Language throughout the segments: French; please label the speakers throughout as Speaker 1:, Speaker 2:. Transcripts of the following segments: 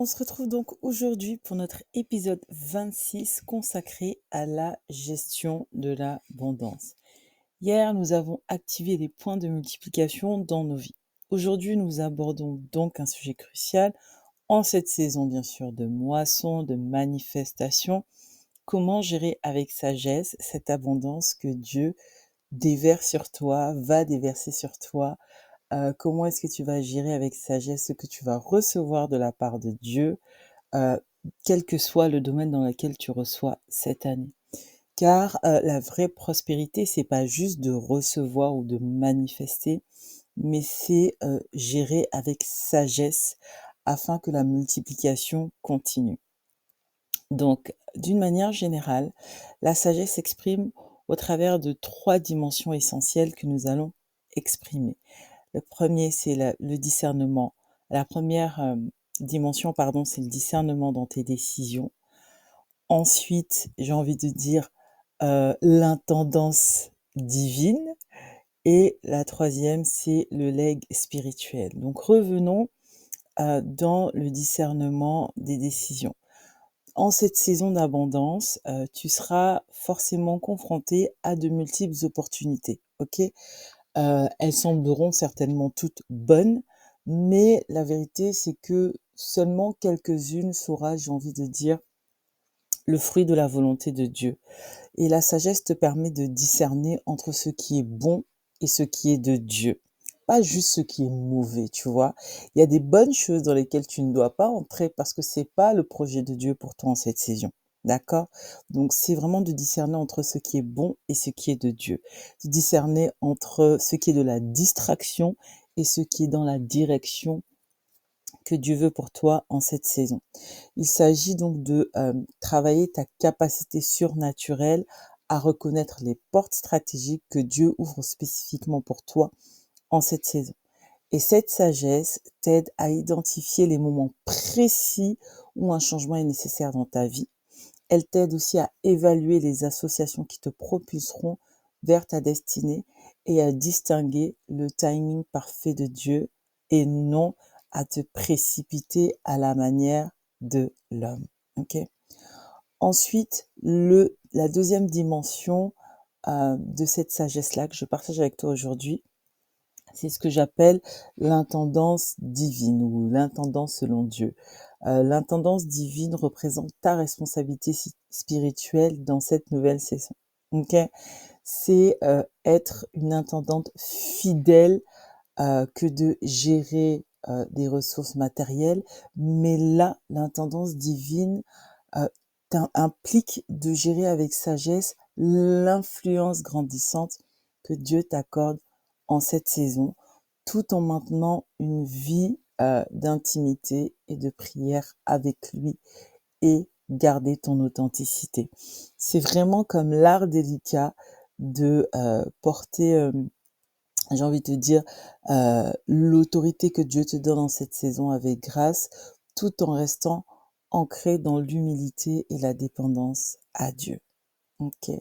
Speaker 1: On se retrouve donc aujourd'hui pour notre épisode 26 consacré à la gestion de l'abondance. Hier, nous avons activé les points de multiplication dans nos vies. Aujourd'hui, nous abordons donc un sujet crucial en cette saison, bien sûr, de moisson, de manifestation. Comment gérer avec sagesse cette abondance que Dieu déverse sur toi, va déverser sur toi. Comment est-ce que tu vas gérer avec sagesse ce que tu vas recevoir de la part de Dieu, heu, quel que soit le domaine dans lequel tu reçois cette année. Car, la vraie prospérité, c'est pas juste de recevoir ou de manifester, mais c'est, gérer avec sagesse afin que la multiplication continue. Donc, d'une manière générale, la sagesse s'exprime au travers de 3 dimensions essentielles que nous allons exprimer. Le premier, c'est le discernement. La première dimension, pardon, c'est le discernement dans tes décisions. Ensuite, j'ai envie de dire, l'intendance divine et la troisième, c'est le legs spirituel. Donc revenons, dans le discernement des décisions. En cette saison d'abondance, tu seras forcément confronté à de multiples opportunités, OK? Elles sembleront certainement toutes bonnes, mais la vérité, c'est que seulement quelques-unes saura, j'ai envie de dire, le fruit de la volonté de Dieu. Et la sagesse te permet de discerner entre ce qui est bon et ce qui est de Dieu. Pas juste ce qui est mauvais, tu vois. Il y a des bonnes choses dans lesquelles tu ne dois pas entrer parce que c'est pas le projet de Dieu pour toi en cette saison. D'accord? Donc, c'est vraiment de discerner entre ce qui est bon et ce qui est de Dieu. De discerner entre ce qui est de la distraction et ce qui est dans la direction que Dieu veut pour toi en cette saison. Il s'agit donc de travailler ta capacité surnaturelle à reconnaître les portes stratégiques que Dieu ouvre spécifiquement pour toi en cette saison. Et cette sagesse t'aide à identifier les moments précis où un changement est nécessaire dans ta vie. Elle t'aide aussi à évaluer les associations qui te propulseront vers ta destinée et à distinguer le timing parfait de Dieu et non à te précipiter à la manière de l'homme. OK? Ensuite, la deuxième dimension, de cette sagesse-là que je partage avec toi aujourd'hui, c'est ce que j'appelle l'intendance divine ou l'intendance selon Dieu. L'intendance divine représente ta responsabilité spirituelle dans cette nouvelle saison. OK? C'est, être une intendante fidèle, que de gérer, des ressources matérielles, mais là, l'intendance divine, heu, implique de gérer avec sagesse l'influence grandissante que Dieu t'accorde en cette saison, tout en maintenant une vie, d'intimité et de prière avec lui et garder ton authenticité. C'est vraiment comme l'art délicat de, porter, j'ai envie de te dire, l'autorité que Dieu te donne en cette saison avec grâce, tout en restant ancré dans l'humilité et la dépendance à Dieu. OK.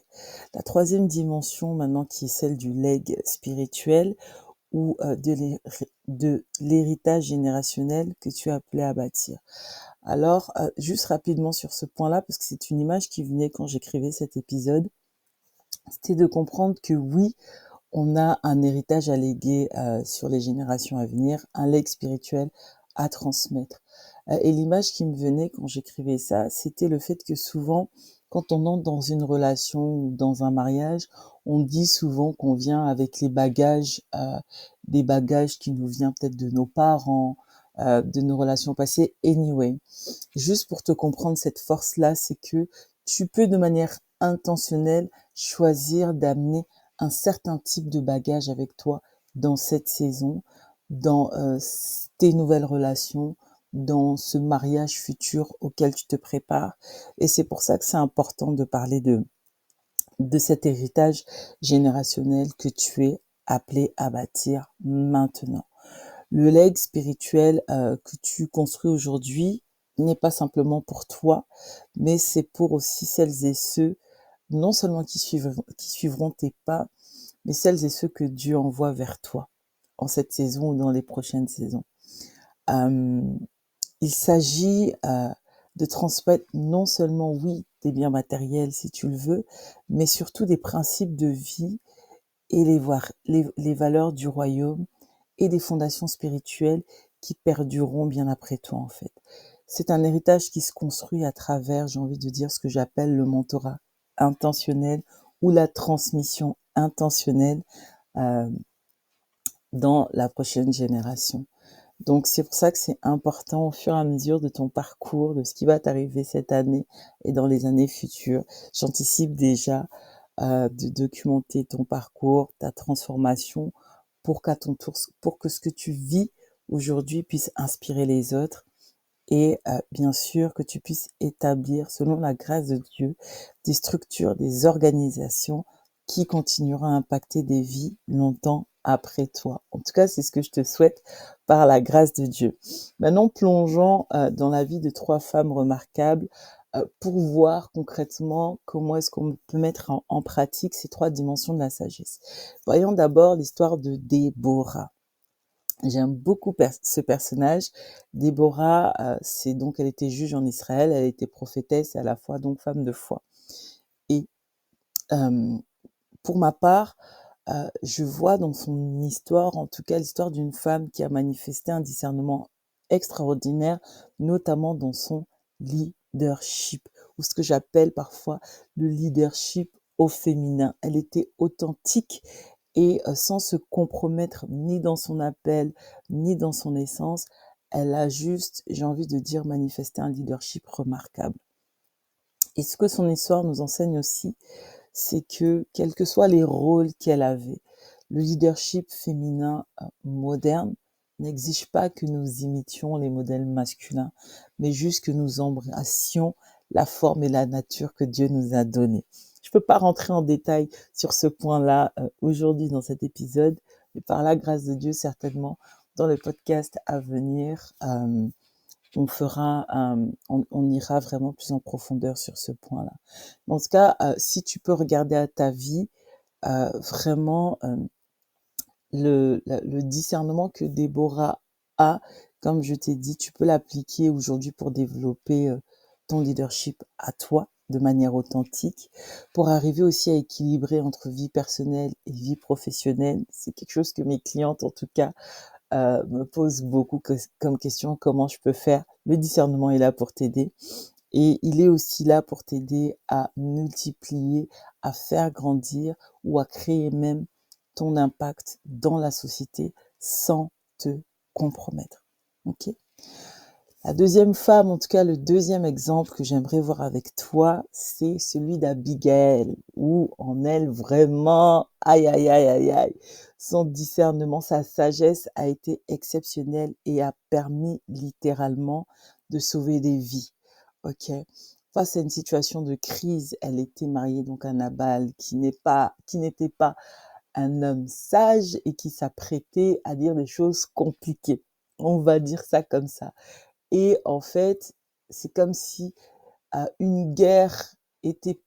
Speaker 1: La troisième dimension maintenant qui est celle du legs spirituel ou, de l'héritage générationnel que tu es appelé à bâtir. Alors, juste rapidement sur ce point-là, parce que c'est une image qui venait quand j'écrivais cet épisode, c'était de comprendre que oui, on a un héritage à léguer, sur les générations à venir, un legs spirituel à transmettre. Et l'image qui me venait quand j'écrivais ça, c'était le fait que souvent, quand on entre dans une relation ou dans un mariage, on dit souvent qu'on vient avec les bagages, des bagages qui nous viennent peut-être de nos parents, de nos relations passées. Anyway, juste pour te comprendre cette force-là, c'est que tu peux de manière intentionnelle choisir d'amener un certain type de bagage avec toi dans cette saison, dans tes nouvelles relations, dans ce mariage futur auquel tu te prépares. Et c'est pour ça que c'est important de parler de cet héritage générationnel que tu es appelé à bâtir maintenant. Le legs spirituel que tu construis aujourd'hui n'est pas simplement pour toi, mais c'est pour aussi celles et ceux, non seulement qui suivront tes pas, mais celles et ceux que Dieu envoie vers toi en cette saison ou dans les prochaines saisons. Hem, il s'agit de transmettre non seulement, oui, des biens matériels si tu le veux, mais surtout des principes de vie et les valeurs du royaume et des fondations spirituelles qui perdureront bien après toi, en fait. C'est un héritage qui se construit à travers, j'ai envie de dire, ce que j'appelle le mentorat intentionnel ou la transmission intentionnelle euh, dans la prochaine génération. Donc c'est pour ça que c'est important au fur et à mesure de ton parcours, de ce qui va t'arriver cette année et dans les années futures. J'anticipe déjà de documenter ton parcours, ta transformation, pour qu'à ton tour, pour que ce que tu vis aujourd'hui puisse inspirer les autres et bien sûr que tu puisses établir, selon la grâce de Dieu, des structures, des organisations qui continueront à impacter des vies longtemps après toi. En tout cas, c'est ce que je te souhaite par la grâce de Dieu. Maintenant, plongeons dans la vie de 3 femmes remarquables pour voir concrètement comment est-ce qu'on peut mettre en pratique ces 3 dimensions de la sagesse. Voyons d'abord l'histoire de Déborah. J'aime beaucoup ce personnage. Déborah, c'est donc elle était juge en Israël, elle était prophétesse et à la fois donc femme de foi. Et pour ma part, je vois dans son histoire, en tout cas l'histoire d'une femme qui a manifesté un discernement extraordinaire, notamment dans son leadership, ou ce que j'appelle parfois le leadership au féminin. Elle était authentique et sans se compromettre ni dans son appel, ni dans son essence, elle a juste, j'ai envie de dire, manifesté un leadership remarquable. Et ce que son histoire nous enseigne aussi, c'est que, quels que soient les rôles qu'elle avait, le leadership féminin moderne n'exige pas que nous imitions les modèles masculins, mais juste que nous embrassions la forme et la nature que Dieu nous a donnée. Je ne peux pas rentrer en détail sur ce point-là aujourd'hui dans cet épisode, mais par la grâce de Dieu, certainement, dans le podcast à venir, on ira vraiment plus en profondeur sur ce point-là. En tout cas, si tu peux regarder à ta vie, vraiment le discernement que Déborah a, comme je t'ai dit, tu peux l'appliquer aujourd'hui pour développer ton leadership à toi de manière authentique, pour arriver aussi à équilibrer entre vie personnelle et vie professionnelle. C'est quelque chose que mes clientes, en tout cas, me posent beaucoup comme question, comment je peux faire. Le discernement est là pour t'aider. Et il est aussi là pour t'aider à multiplier, à faire grandir ou à créer même ton impact dans la société sans te compromettre. Ok? La deuxième femme, en tout cas le deuxième exemple que j'aimerais voir avec toi, c'est celui d'Abigail, où en elle vraiment, aïe aïe aïe aïe aïe, son discernement, sa sagesse a été exceptionnelle et a permis littéralement de sauver des vies. Ok. Face à une situation de crise, elle était mariée donc à Nabal, qui n'était pas un homme sage et qui s'apprêtait à dire des choses compliquées. On va dire ça comme ça. Et en fait, c'est comme si une guerre était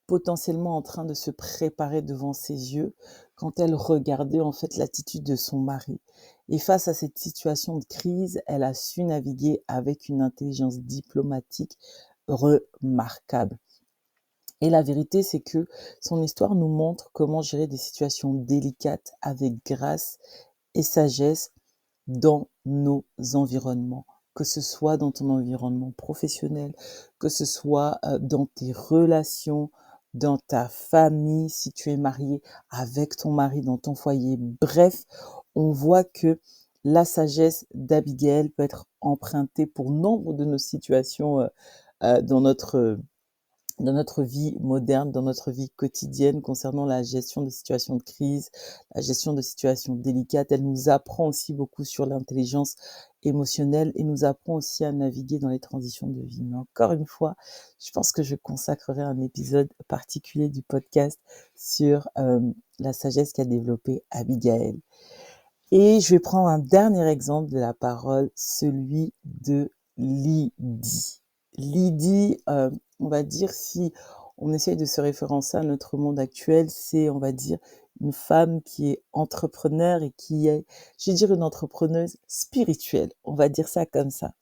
Speaker 1: potentiellement en train de se préparer devant ses yeux quand elle regardait en fait l'attitude de son mari. Et face à cette situation de crise, elle a su naviguer avec une intelligence diplomatique remarquable. Et la vérité, c'est que son histoire nous montre comment gérer des situations délicates avec grâce et sagesse dans nos environnements, que ce soit dans ton environnement professionnel, que ce soit dans tes relations, dans ta famille, si tu es marié avec ton mari, dans ton foyer. Bref, on voit que la sagesse d'Abigail peut être empruntée pour nombre de nos situations dans notre vie moderne, dans notre vie quotidienne concernant la gestion de situations de crise, la gestion de situations délicates. Elle nous apprend aussi beaucoup sur l'intelligence émotionnelle et nous apprend aussi à naviguer dans les transitions de vie. Mais encore une fois, je pense que je consacrerai un épisode particulier du podcast sur la sagesse qu'a développée Abigail. Et je vais prendre un dernier exemple de la parole, celui de Lydie. Lydie, on va dire, si on essaye de se référencer à notre monde actuel, c'est, on va dire, une femme qui est entrepreneur et qui est, je vais dire, une entrepreneuse spirituelle. On va dire ça comme ça.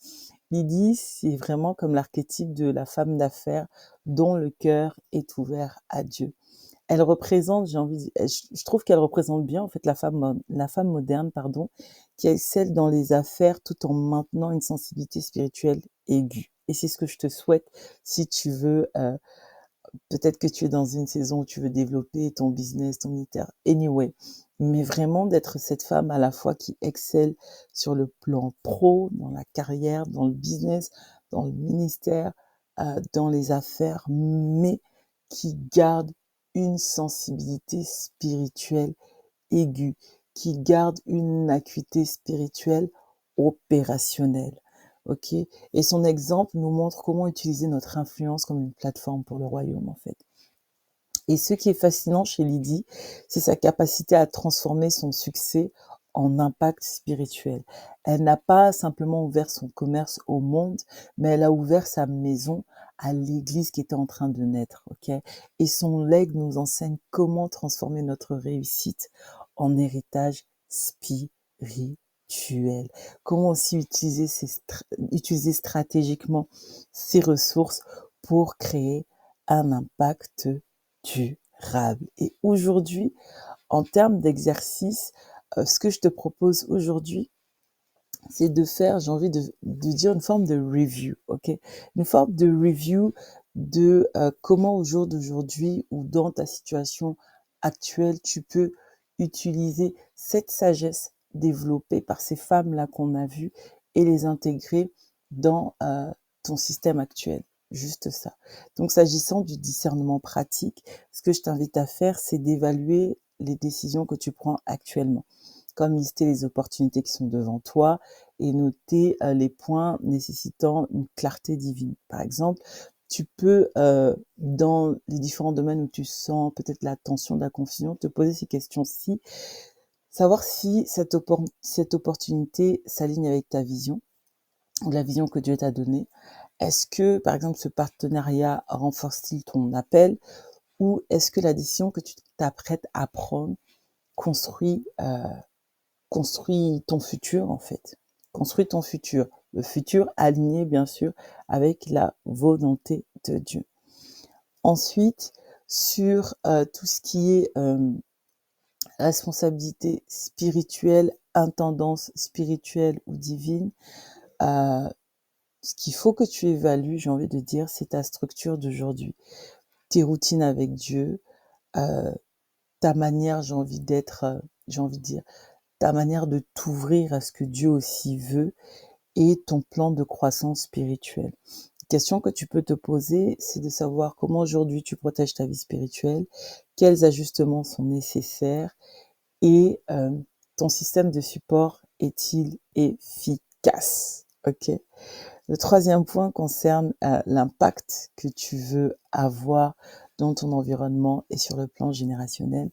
Speaker 1: Lydie, c'est vraiment comme l'archétype de la femme d'affaires dont le cœur est ouvert à Dieu. Elle représente, je trouve qu'elle représente bien en fait la femme moderne, pardon, qui excelle dans les affaires tout en maintenant une sensibilité spirituelle aiguë. Et c'est ce que je te souhaite si tu veux, peut-être que tu es dans une saison où tu veux développer ton business, ton ministère, anyway. Mais vraiment d'être cette femme à la fois qui excelle sur le plan pro, dans la carrière, dans le business, dans le ministère, dans les affaires, mais qui garde une sensibilité spirituelle aiguë, qui garde une acuité spirituelle opérationnelle. Ok? Et son exemple nous montre comment utiliser notre influence comme une plateforme pour le royaume, en fait. Et ce qui est fascinant chez Lydie, c'est sa capacité à transformer son succès en impact spirituel. Elle n'a pas simplement ouvert son commerce au monde, mais elle a ouvert sa maison à l'église qui était en train de naître, ok? Et son legs nous enseigne comment transformer notre réussite en héritage spirituel. Comment aussi utiliser stratégiquement ses ressources pour créer un impact durable. Et aujourd'hui, en termes d'exercice, ce que je te propose aujourd'hui, c'est de faire, j'ai envie de dire une forme de review, ok? Une forme de review de comment au jour d'aujourd'hui ou dans ta situation actuelle, tu peux utiliser cette sagesse développée par ces femmes-là qu'on a vues et les intégrer dans ton système actuel. Juste ça. Donc, s'agissant du discernement pratique, ce que je t'invite à faire, c'est d'évaluer les décisions que tu prends actuellement, comme lister les opportunités qui sont devant toi et noter les points nécessitant une clarté divine. Par exemple, tu peux, dans les différents domaines où tu sens peut-être la tension, de la confusion, te poser ces questions-ci, savoir si cette opportunité s'aligne avec ta vision ou la vision que Dieu t'a donnée. Est-ce que, par exemple, ce partenariat renforce-t-il ton appel ou est-ce que la décision que tu t'apprêtes à prendre construit ton futur, en fait. Construis ton futur. Le futur aligné, bien sûr, avec la volonté de Dieu. Ensuite, sur tout ce qui est responsabilité spirituelle, intendance spirituelle ou divine, ce qu'il faut que tu évalues, j'ai envie de dire, c'est ta structure d'aujourd'hui, tes routines avec Dieu, ta manière, j'ai envie de dire, ta manière de t'ouvrir à ce que Dieu aussi veut et ton plan de croissance spirituelle. La question que tu peux te poser, c'est de savoir comment aujourd'hui tu protèges ta vie spirituelle, quels ajustements sont nécessaires et ton système de support est-il efficace? Ok. Le troisième point concerne l'impact que tu veux avoir dans ton environnement et sur le plan générationnel.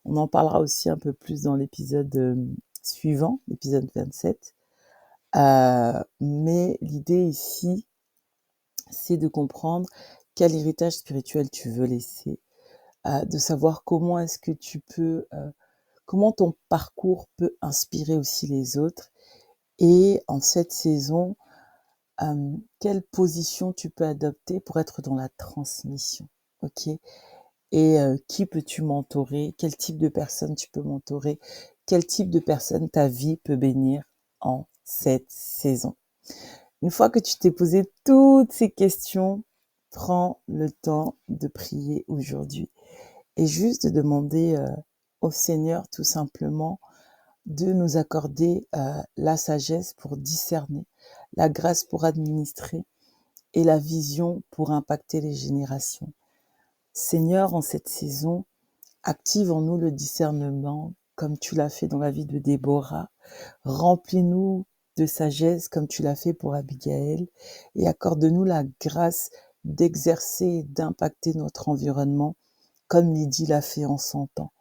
Speaker 1: On en parlera aussi un peu plus dans l'épisode suivant, l'épisode 27. Mais l'idée ici, c'est de comprendre quel héritage spirituel tu veux laisser, de savoir comment est-ce que comment ton parcours peut inspirer aussi les autres et en cette saison, quelle position tu peux adopter pour être dans la transmission, ok? Et qui peux-tu mentorer? Quel type de personne tu peux mentorer? Quel type de personne ta vie peut bénir en cette saison? Une fois que tu t'es posé toutes ces questions, prends le temps de prier aujourd'hui et juste de demander au Seigneur tout simplement de nous accorder la sagesse pour discerner, la grâce pour administrer et la vision pour impacter les générations. Seigneur, en cette saison, active en nous le discernement comme tu l'as fait dans la vie de Déborah. Remplis-nous de sagesse comme tu l'as fait pour Abigail et accorde-nous la grâce d'exercer et d'impacter notre environnement comme Lydie l'a fait en son temps.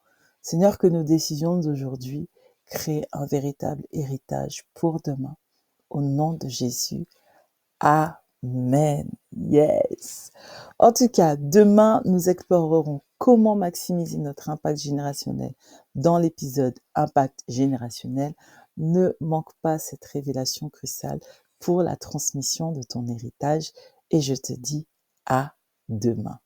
Speaker 1: Seigneur, que nos décisions d'aujourd'hui créent un véritable héritage pour demain. Au nom de Jésus. Amen. Yes. En tout cas, demain, nous explorerons comment maximiser notre impact générationnel dans l'épisode Impact générationnel. Ne manque pas cette révélation cruciale pour la transmission de ton héritage et je te dis à demain.